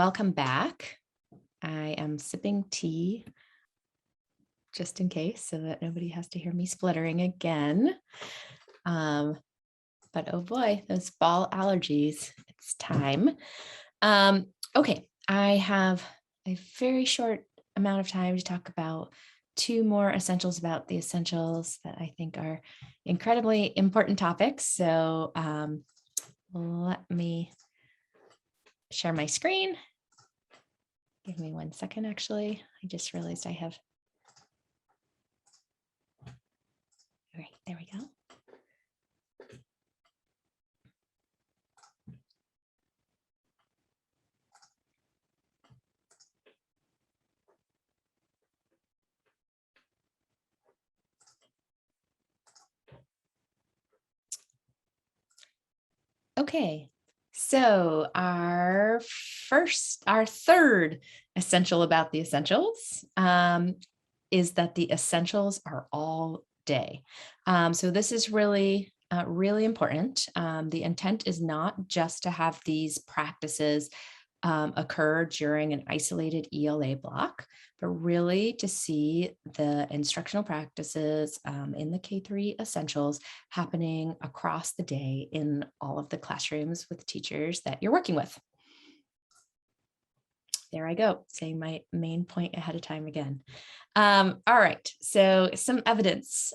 welcome back. I am sipping tea just in case so that nobody has to hear me spluttering again. But oh boy, those fall allergies, it's time. Okay, I have a very short amount of time to talk about two more essentials about the essentials that I think are incredibly important topics. So let me share my screen. Give me 1 second, actually. I just realized I have. All right, there we go. Okay, so our third essential about the essentials is that the essentials are all day. So this is really, really important. The intent is not just to have these practices occur during an isolated ELA block, but really to see the instructional practices in the K-3 essentials happening across the day in all of the classrooms with teachers that you're working with. There I go, saying my main point ahead of time again. All right, so some evidence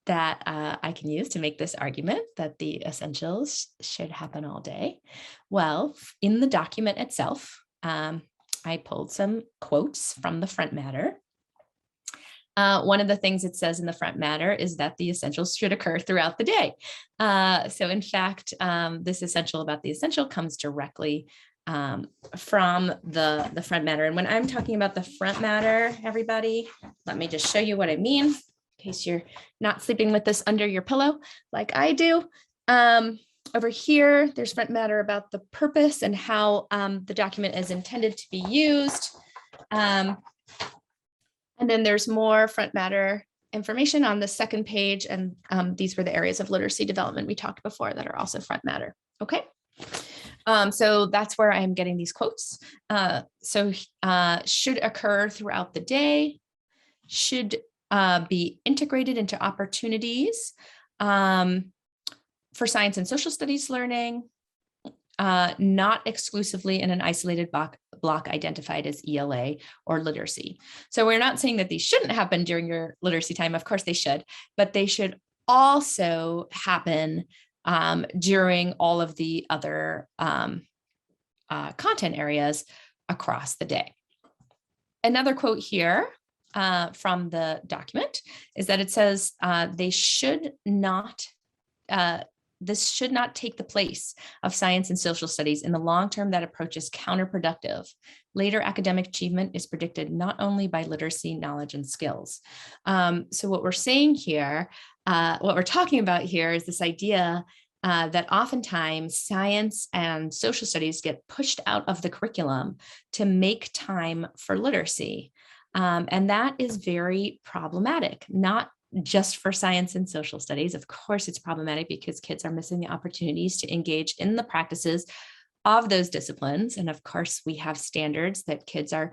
that I can use to make this argument that the essentials should happen all day. Well, in the document itself, I pulled some quotes from the front matter. One of the things it says in the front matter is that the essentials should occur throughout the day. So in fact, this essential about the essential comes directly from the front matter. And when I'm talking about the front matter, everybody, let me just show you what I mean, in case you're not sleeping with this under your pillow like I do. Over here, there's front matter about the purpose and how the document is intended to be used. And then there's more front matter information on the second page. And these were the areas of literacy development we talked before that are also front matter. Okay. So that's where I'm getting these quotes. Should occur throughout the day, should be integrated into opportunities for science and social studies learning, not exclusively in an isolated block identified as ELA or literacy. So we're not saying that these shouldn't happen during your literacy time. Of course they should, but they should also happen during all of the other content areas across the day. Another quote here from the document is that it says this should not take the place of science and social studies. In the long term, that approach is counterproductive. Later academic achievement is predicted not only by literacy, knowledge, and skills. So what we're saying here, what we're talking about here is this idea that oftentimes science and social studies get pushed out of the curriculum to make time for literacy. And that is very problematic, not just for science and social studies. Of course, it's problematic because kids are missing the opportunities to engage in the practices of those disciplines. And of course, we have standards that kids are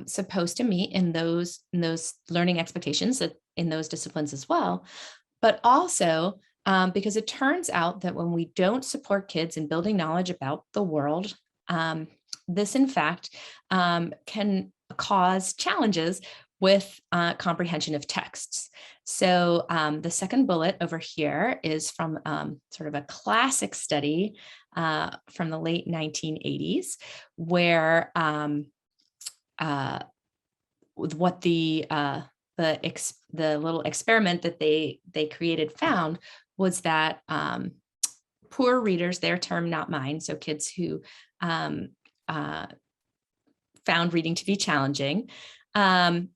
supposed to meet in those learning expectations that in those disciplines as well. But also because it turns out that when we don't support kids in building knowledge about the world, this in fact can cause challenges with comprehension of texts. So the second bullet over here is from sort of a classic study from the late 1980s, where what the little experiment that they created found was that poor readers, their term, not mine, so kids who found reading to be challenging,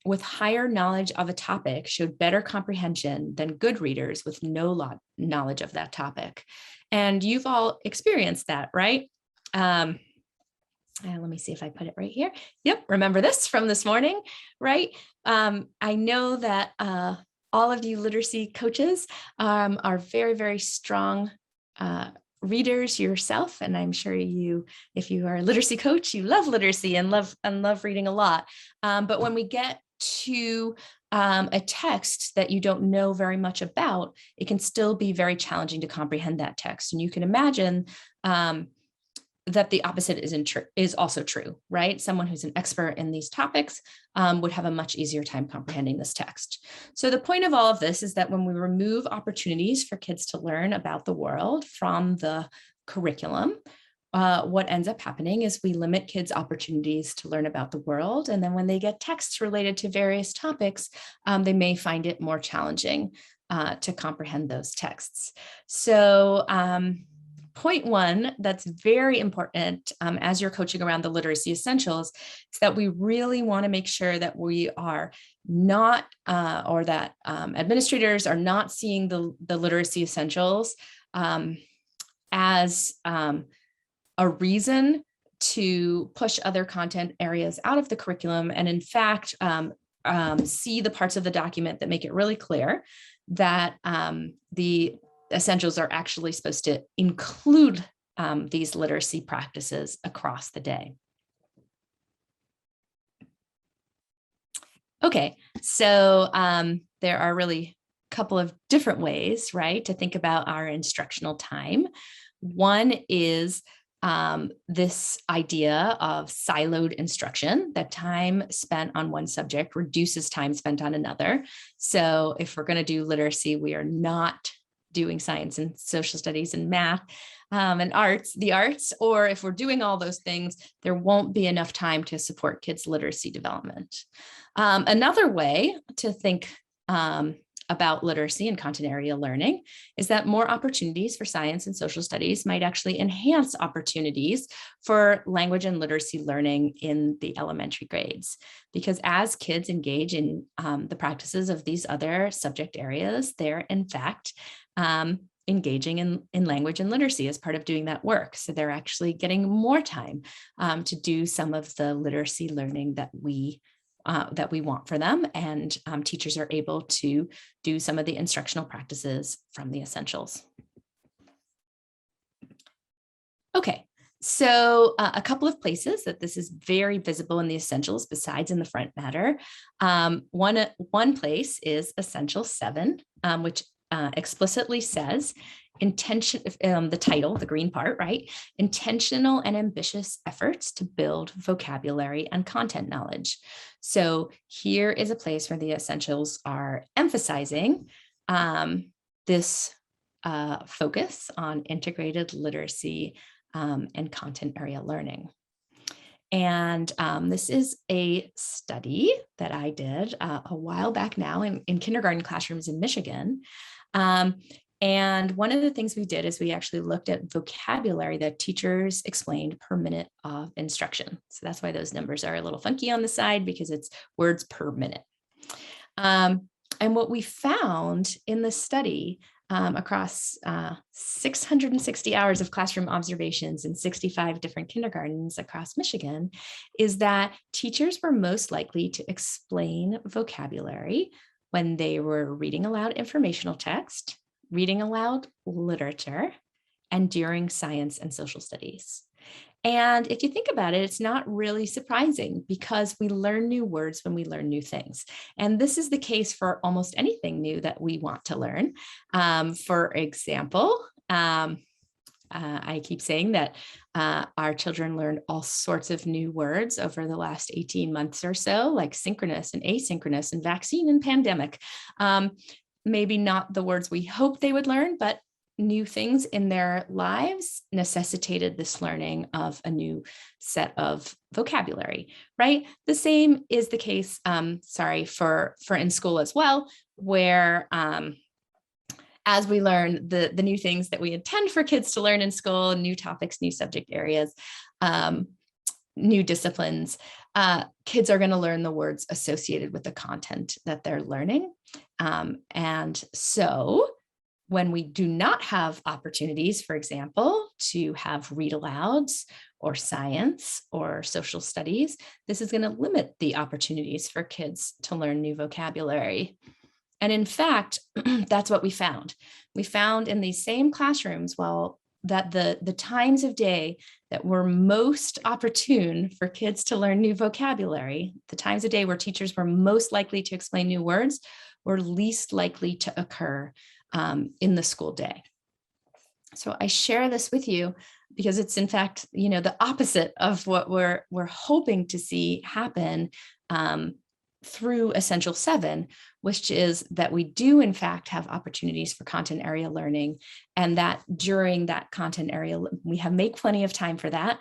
with higher knowledge of a topic showed better comprehension than good readers with no knowledge of that topic. And you've all experienced that, right? And let me see if I put it right here. Yep, remember this from this morning, right? I know that all of you literacy coaches are very, very strong readers yourself, and I'm sure you, if you are a literacy coach, you love literacy and love reading a lot. But when we get to a text that you don't know very much about, it can still be very challenging to comprehend that text. And you can imagine that the opposite is also true, right? Someone who's an expert in these topics would have a much easier time comprehending this text. So the point of all of this is that when we remove opportunities for kids to learn about the world from the curriculum, what ends up happening is we limit kids' opportunities to learn about the world. And then when they get texts related to various topics, they may find it more challenging to comprehend those texts. So point one that's very important as you're coaching around the literacy essentials is that we really want to make sure that we are not, or that administrators are not seeing the literacy essentials as a reason to push other content areas out of the curriculum, and in fact, see the parts of the document that make it really clear that the essentials are actually supposed to include these literacy practices across the day. Okay, so there are really a couple of different ways, right, to think about our instructional time. One is this idea of siloed instruction, that time spent on one subject reduces time spent on another. So if we're going to do literacy, we are not doing science and social studies and math and the arts, or if we're doing all those things, there won't be enough time to support kids' literacy development. Another way to think about literacy and content area learning is that more opportunities for science and social studies might actually enhance opportunities for language and literacy learning in the elementary grades. Because as kids engage in the practices of these other subject areas, they're in fact engaging in language and literacy as part of doing that work. So they're actually getting more time to do some of the literacy learning that we want for them, and teachers are able to do some of the instructional practices from the essentials. Okay, so a couple of places that this is very visible in the essentials besides in the front matter. One place is Essential 7, which explicitly says the title, the green part, right? Intentional and ambitious efforts to build vocabulary and content knowledge. So here is a place where the essentials are emphasizing this focus on integrated literacy and content area learning. And this is a study that I did a while back now in kindergarten classrooms in Michigan. And one of the things we did is we actually looked at vocabulary that teachers explained per minute of instruction. So that's why those numbers are a little funky on the side, because it's words per minute. And what we found in the study across 660 hours of classroom observations in 65 different kindergartens across Michigan is that teachers were most likely to explain vocabulary when they were reading aloud informational text, reading aloud literature, and during science and social studies. And if you think about it, it's not really surprising, because we learn new words when we learn new things. And this is the case for almost anything new that we want to learn. For example, I keep saying that our children learned all sorts of new words over the last 18 months or so, like synchronous and asynchronous and vaccine and pandemic. Maybe not the words we hoped they would learn, but new things in their lives necessitated this learning of a new set of vocabulary, right? The same is the case, for in school as well, where as we learn the new things that we intend for kids to learn in school, new topics, new subject areas, new disciplines, kids are going to learn the words associated with the content that they're learning. And so when we do not have opportunities, for example, to have read alouds or science or social studies, this is going to limit the opportunities for kids to learn new vocabulary. And in fact, that's what we found. We found in these same classrooms, while that the times of day that were most opportune for kids to learn new vocabulary, the times of day where teachers were most likely to explain new words, were least likely to occur in the school day. So I share this with you because it's in fact, the opposite of what we're hoping to see happen through Essential 7, which is that we do in fact have opportunities for content area learning, and that during that content area, we make plenty of time for that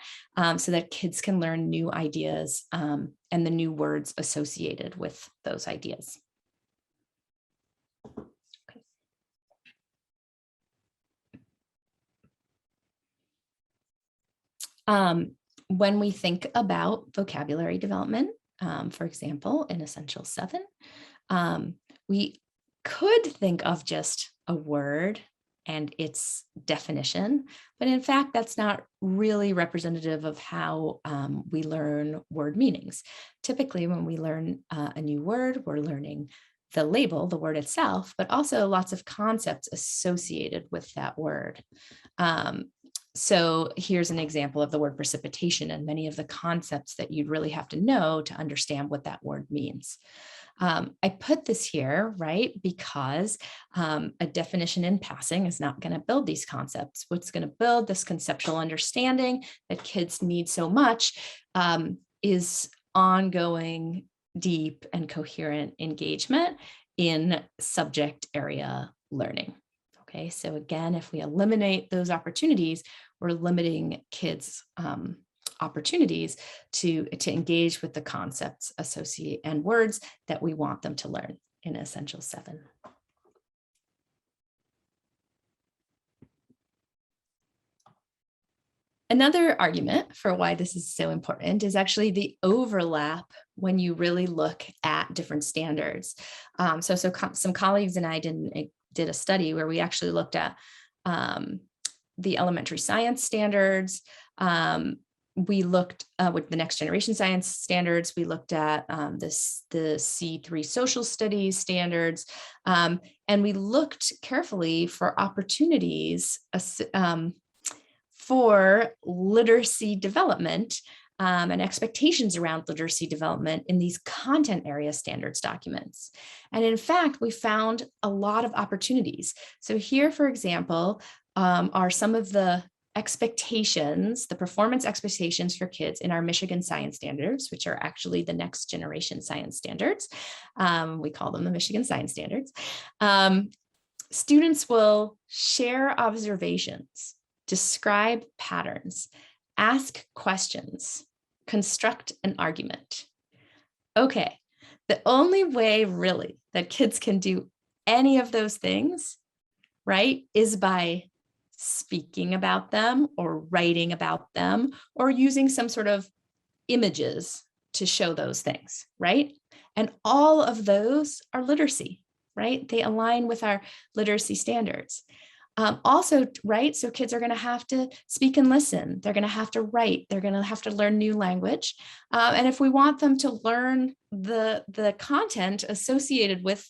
so that kids can learn new ideas and the new words associated with those ideas. When we think about vocabulary development, for example, in Essential 7, we could think of just a word and its definition, but in fact, that's not really representative of how we learn word meanings. Typically, when we learn a new word, we're learning the label, the word itself, but also lots of concepts associated with that word. So here's an example of the word precipitation and many of the concepts that you'd really have to know to understand what that word means. I put this here, right, because a definition in passing is not going to build these concepts. What's going to build this conceptual understanding that kids need so much is ongoing, deep, and coherent engagement in subject area learning. Okay, so again, if we eliminate those opportunities, we're limiting kids' opportunities to engage with the concepts associated and words that we want them to learn in Essential 7. Another argument for why this is so important is actually the overlap when you really look at different standards. So some colleagues and I did a study where we actually looked at the elementary science standards. We looked with the next generation science standards. We looked at the C3 social studies standards. And we looked carefully for opportunities for literacy development and expectations around literacy development in these content area standards documents. And in fact, we found a lot of opportunities. So here, for example, are some of the expectations, the performance expectations for kids in our Michigan science standards, which are actually the next generation science standards. We call them the Michigan science standards. Students will share observations, describe patterns, ask questions, construct an argument. Okay, the only way really that kids can do any of those things, right, is by speaking about them or writing about them or using some sort of images to show those things, right? And all of those are literacy, right? They align with our literacy standards. Also, right, so kids are going to have to speak and listen. They're going to have to write. They're going to have to learn new language. And if we want them to learn the content associated with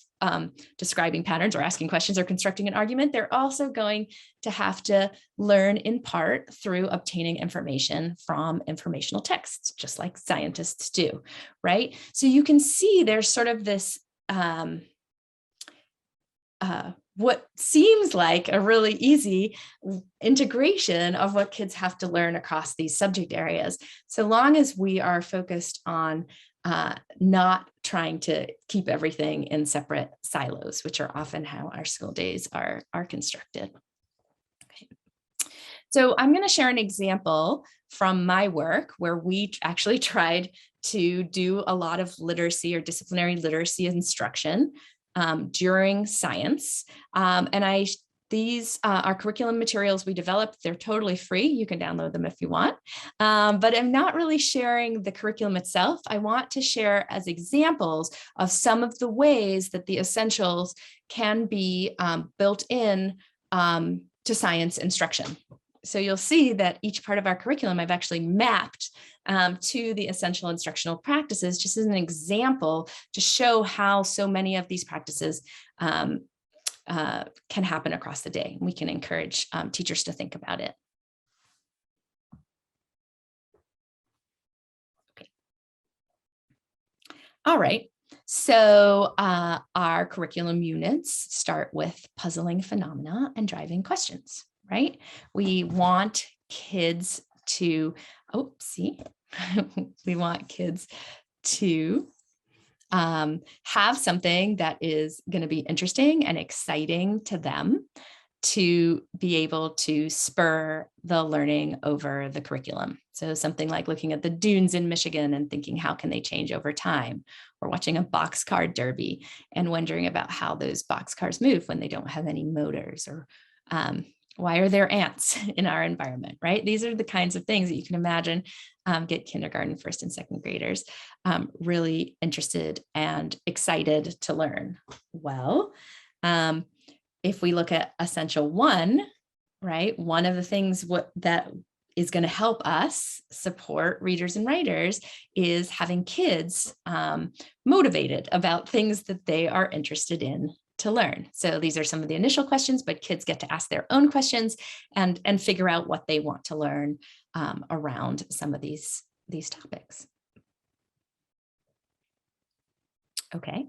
describing patterns or asking questions or constructing an argument, they're also going to have to learn in part through obtaining information from informational texts, just like scientists do, right? So you can see there's sort of this what seems like a really easy integration of what kids have to learn across these subject areas, so long as we are focused on not trying to keep everything in separate silos, which are often how our school days are constructed. Okay. So I'm going to share an example from my work where we actually tried to do a lot of literacy or disciplinary literacy instruction during science. And these are curriculum materials we developed. They're totally free. You can download them if you want. But I'm not really sharing the curriculum itself. I want to share as examples of some of the ways that the essentials can be built in to science instruction. So you'll see that each part of our curriculum I've actually mapped to the essential instructional practices, just as an example to show how so many of these practices can happen across the day. We can encourage teachers to think about it All right. So our curriculum units start with puzzling phenomena and driving questions, right? We want kids to, we want kids to have something that is going to be interesting and exciting to them, to be able to spur the learning over the curriculum. So something like looking at the dunes in Michigan and thinking, how can they change over time? Or watching a boxcar derby and wondering about how those boxcars move when they don't have any motors, or why are there ants in our environment, right? These are the kinds of things that you can imagine get kindergarten, first and second graders really interested and excited to learn. Well, if we look at Essential 1, right, one of the things that is going to help us support readers and writers is having kids motivated about things that they are interested in to learn. So these are some of the initial questions, but kids get to ask their own questions and figure out what they want to learn around some of these topics. Okay.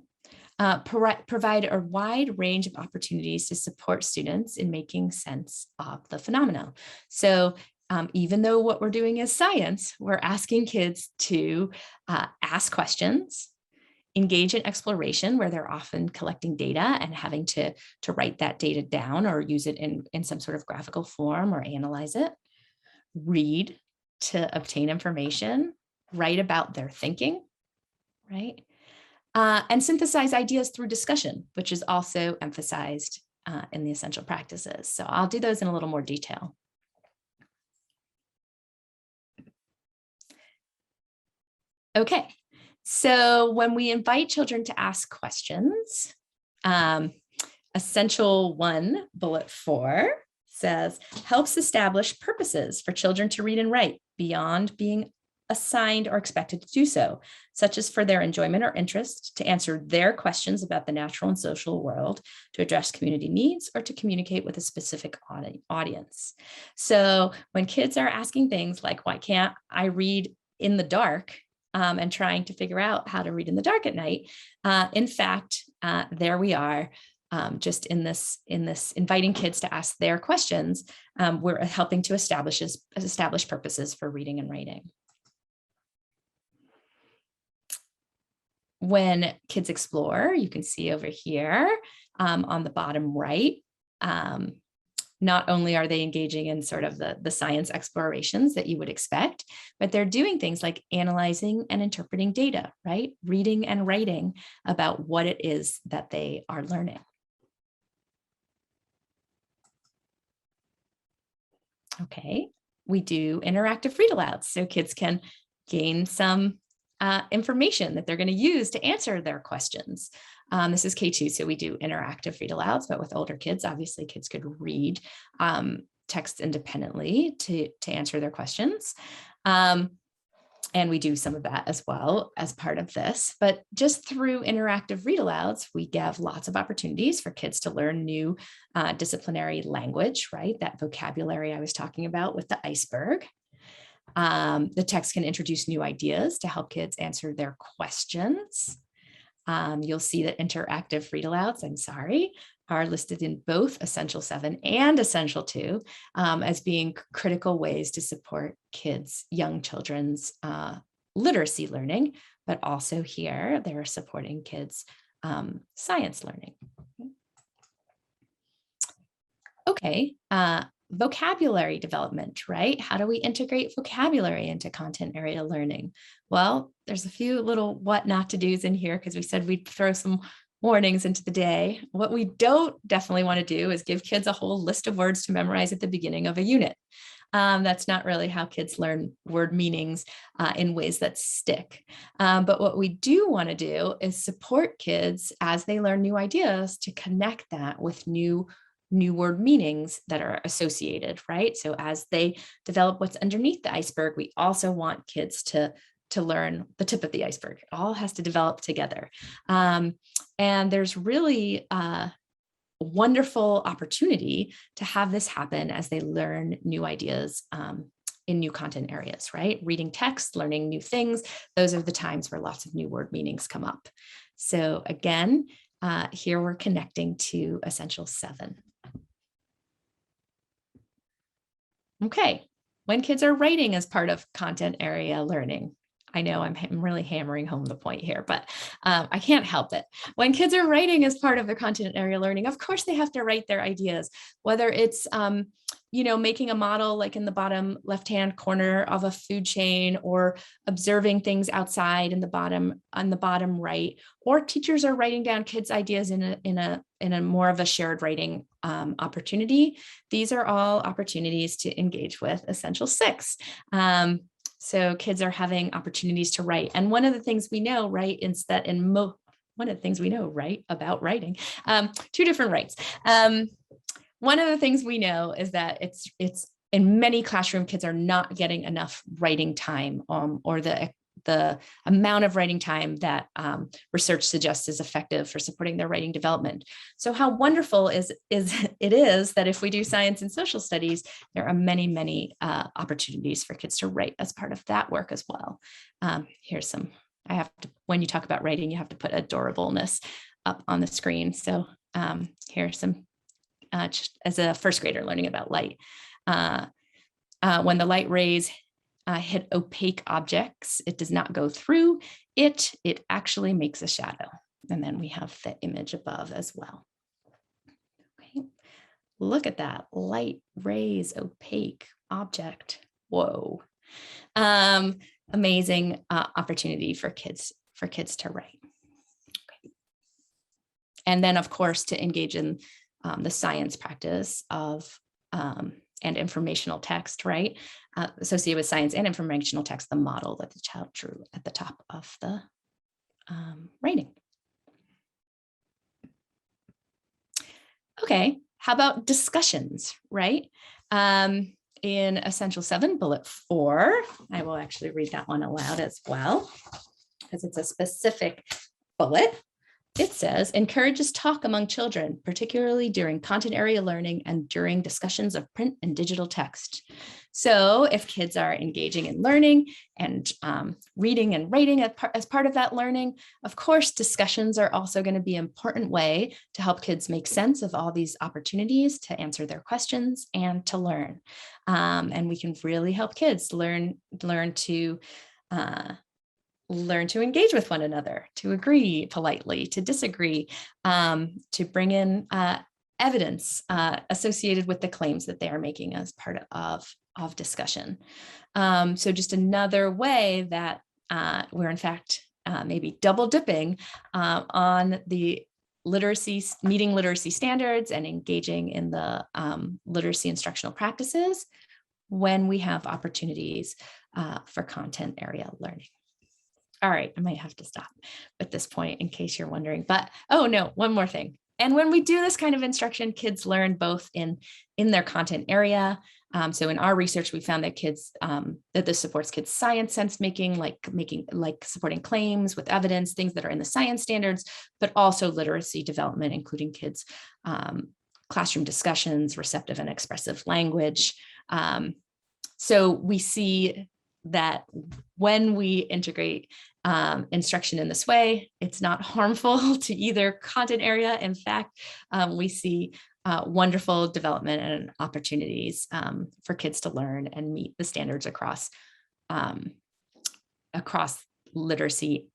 Provide a wide range of opportunities to support students in making sense of the phenomena. So even though what we're doing is science, we're asking kids to ask questions, engage in exploration where they're often collecting data and having to write that data down or use it in some sort of graphical form or analyze it, read to obtain information, write about their thinking, right? And synthesize ideas through discussion, which is also emphasized in the essential practices. So I'll do those in a little more detail. Okay, so when we invite children to ask questions, Essential 1, bullet 4 says, helps establish purposes for children to read and write beyond being assigned or expected to do so, such as for their enjoyment or interest, to answer their questions about the natural and social world, to address community needs, or to communicate with a specific audience. So when kids are asking things like, why can't I read in the dark? And trying to figure out how to read in the dark at night. In fact, there we are, just in this inviting kids to ask their questions. We're helping to establish purposes for reading and writing. When kids explore, you can see over here on the bottom right, not only are they engaging in sort of the science explorations that you would expect, but they're doing things like analyzing and interpreting data, right? Reading and writing about what it is that they are learning. Okay, we do interactive read alouds, so kids can gain some information that they're going to use to answer their questions. This is K2, so we do interactive read alouds, but with older kids, obviously kids could read text independently to answer their questions. And we do some of that as well as part of this, but just through interactive read alouds, we give lots of opportunities for kids to learn new disciplinary language, right? That vocabulary I was talking about with the iceberg. The text can introduce new ideas to help kids answer their questions. You'll see that interactive read alouds, are listed in both Essential 7 and Essential 2 as being critical ways to support kids, young children's literacy learning, but also here they're supporting kids' science learning. Okay, vocabulary development, right? How do we integrate vocabulary into content area learning? Well, there's a few little what not to do's in here because we said we'd throw some warnings into the day. What we don't definitely want to do is give kids a whole list of words to memorize at the beginning of a unit. That's not really how kids learn word meanings in ways that stick. But what we do want to do is support kids as they learn new ideas to connect that with new word meanings that are associated, right? So as they develop what's underneath the iceberg, we also want kids to learn the tip of the iceberg. It all has to develop together. And there's really a wonderful opportunity to have this happen as they learn new ideas in new content areas, right? Reading text, learning new things. Those are the times where lots of new word meanings come up. So again, here we're connecting to Essential 7. Okay, when kids are writing as part of content area learning. I know I'm really hammering home the point here, but I can't help it. When kids are writing as part of their content area learning, of course they have to write their ideas, whether it's making a model like in the bottom left-hand corner of a food chain, or observing things outside on the bottom right, or teachers are writing down kids' ideas in a more of a shared writing opportunity. These are all opportunities to engage with Essential 6. So kids are having opportunities to write. And one of the things we know, right, is that one of the things we know, right, about writing, two different rights. One of the things we know is that it's in many classroom, kids are not getting enough writing time, or the amount of writing time that research suggests is effective for supporting their writing development. So how wonderful it is that if we do science and social studies, there are many, many opportunities for kids to write as part of that work as well. Here's some, when you talk about writing, you have to put adorableness up on the screen. So here's some, just as a first grader learning about light. When the light rays hit opaque objects, it does not go through it. It actually makes a shadow. And then we have the image above as well. Okay. Look at that, light rays, opaque object. Whoa. Amazing opportunity for kids to write. Okay. And then of course, to engage in the science practice of and informational text, right? Associated with science and informational text, the model that the child drew at the top of the writing. Okay, how about discussions, right? In Essential 7, bullet 4, I will actually read that one aloud as well, because it's a specific bullet. It says, encourages talk among children, particularly during content area learning and during discussions of print and digital text. So if kids are engaging in learning and reading and writing as part of that learning, of course, discussions are also going to be an important way to help kids make sense of all these opportunities to answer their questions and to learn. And we can really help kids learn to engage with one another, to agree politely, to disagree, to bring in evidence associated with the claims that they are making as part of discussion. So just another way that we're in fact maybe double dipping on the meeting literacy standards and engaging in the literacy instructional practices when we have opportunities for content area learning. All right, I might have to stop at this point in case you're wondering, but oh no, one more thing. And when we do this kind of instruction, kids learn both in their content area. So in our research, we found that that this supports kids' science sense making, like supporting claims with evidence, things that are in the science standards, but also literacy development, including kids' classroom discussions, receptive and expressive language. So we see that when we integrate instruction in this way, it's not harmful to either content area. In fact, we see wonderful development and opportunities for kids to learn and meet the standards across literacy,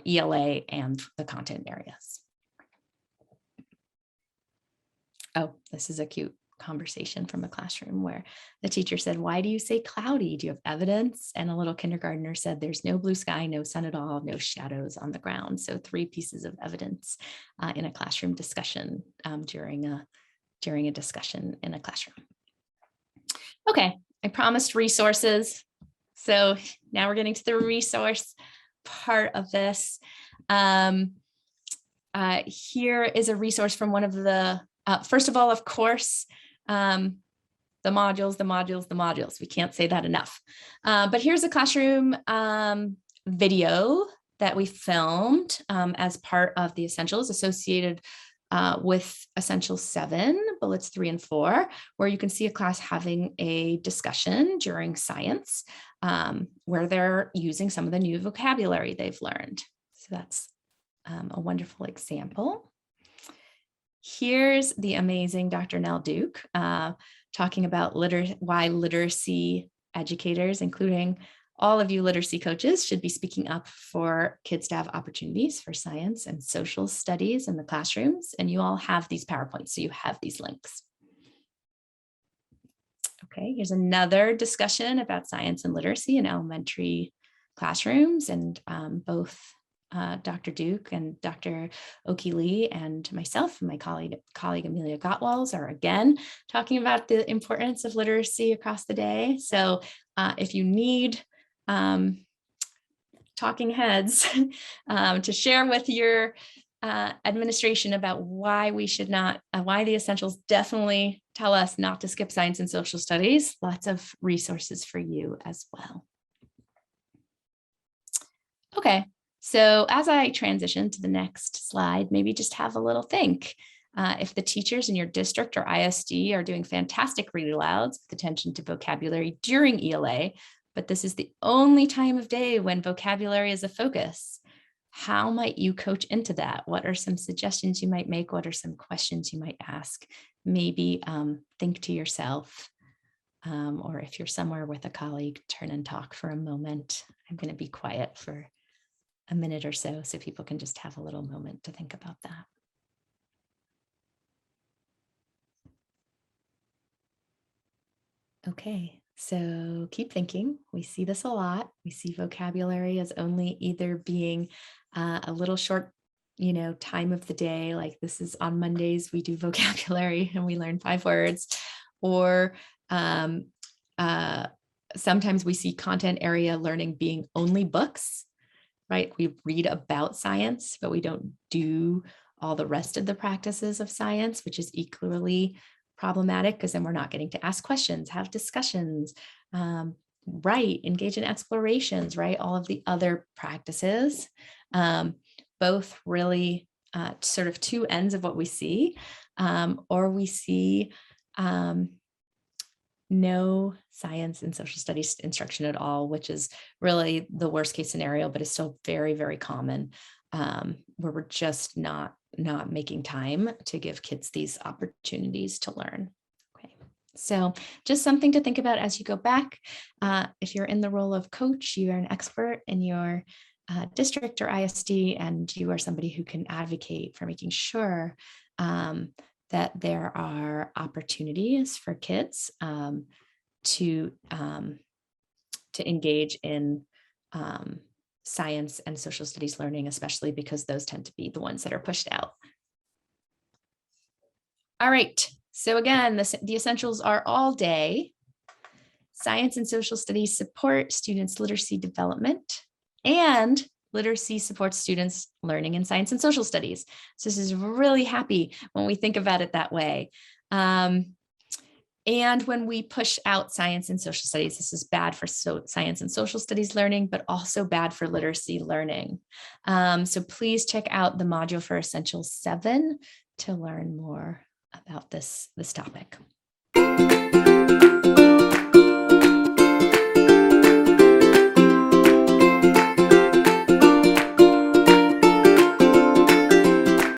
ELA, and the content areas. Oh, this is a cute conversation from a classroom where the teacher said, why do you say cloudy? Do you have evidence? And a little kindergartner said, there's no blue sky, no sun at all, no shadows on the ground. So 3 pieces of evidence in a classroom discussion during a discussion in a classroom. Okay, I promised resources. So now we're getting to the resource part of this. Here is a resource from one of the, first of all, of course, the modules. We can't say that enough. But here's a classroom video that we filmed as part of the Essentials associated with Essential 7, bullets 3 and 4, where you can see a class having a discussion during science where they're using some of the new vocabulary they've learned. So that's a wonderful example. Here's the amazing Dr. Nell Duke talking about why literacy educators, including all of you literacy coaches, should be speaking up for kids to have opportunities for science and social studies in the classrooms. And you all have these PowerPoints, so you have these links. Okay, here's another discussion about science and literacy in elementary classrooms, and both Dr. Duke and Dr. Oki-Lee and myself and my colleague Amelia Gottwalls are again talking about the importance of literacy across the day. So if you need talking heads to share with your administration about why we should not, why the essentials definitely tell us not to skip science and social studies, lots of resources for you as well. Okay. So as I transition to the next slide, maybe just have a little think. If the teachers in your district or ISD are doing fantastic read alouds with attention to vocabulary during ELA, but this is the only time of day when vocabulary is a focus, how might you coach into that? What are some suggestions you might make? What are some questions you might ask? Maybe think to yourself, or if you're somewhere with a colleague, turn and talk for a moment. I'm going to be quiet for a minute or so people can just have a little moment to think about that. Okay, so keep thinking. We see this a lot. We see vocabulary as only either being a little short, time of the day, like this is on Mondays, we do vocabulary and we learn 5 words, or sometimes we see content area learning being only books. Right? We read about science, but we don't do all the rest of the practices of science, which is equally problematic because then we're not getting to ask questions, have discussions, write, engage in explorations, right? All of the other practices, both really sort of two ends of what we see, or we see no science and social studies instruction at all, which is really the worst case scenario, but is still very, very common, where we're just not making time to give kids these opportunities to learn. Okay, so just something to think about as you go back. If you're in the role of coach, you are an expert in your district or ISD, and you are somebody who can advocate for making sure that there are opportunities for kids to engage in science and social studies learning, especially because those tend to be the ones that are pushed out. All right, so again, the essentials are all day. Science and social studies support students' literacy development, and literacy supports students learning in science and social studies. So this is really happy when we think about it that way. And when we push out science and social studies, this is bad for science and social studies learning, but also bad for literacy learning. So please check out the module for Essential 7 to learn more about this topic.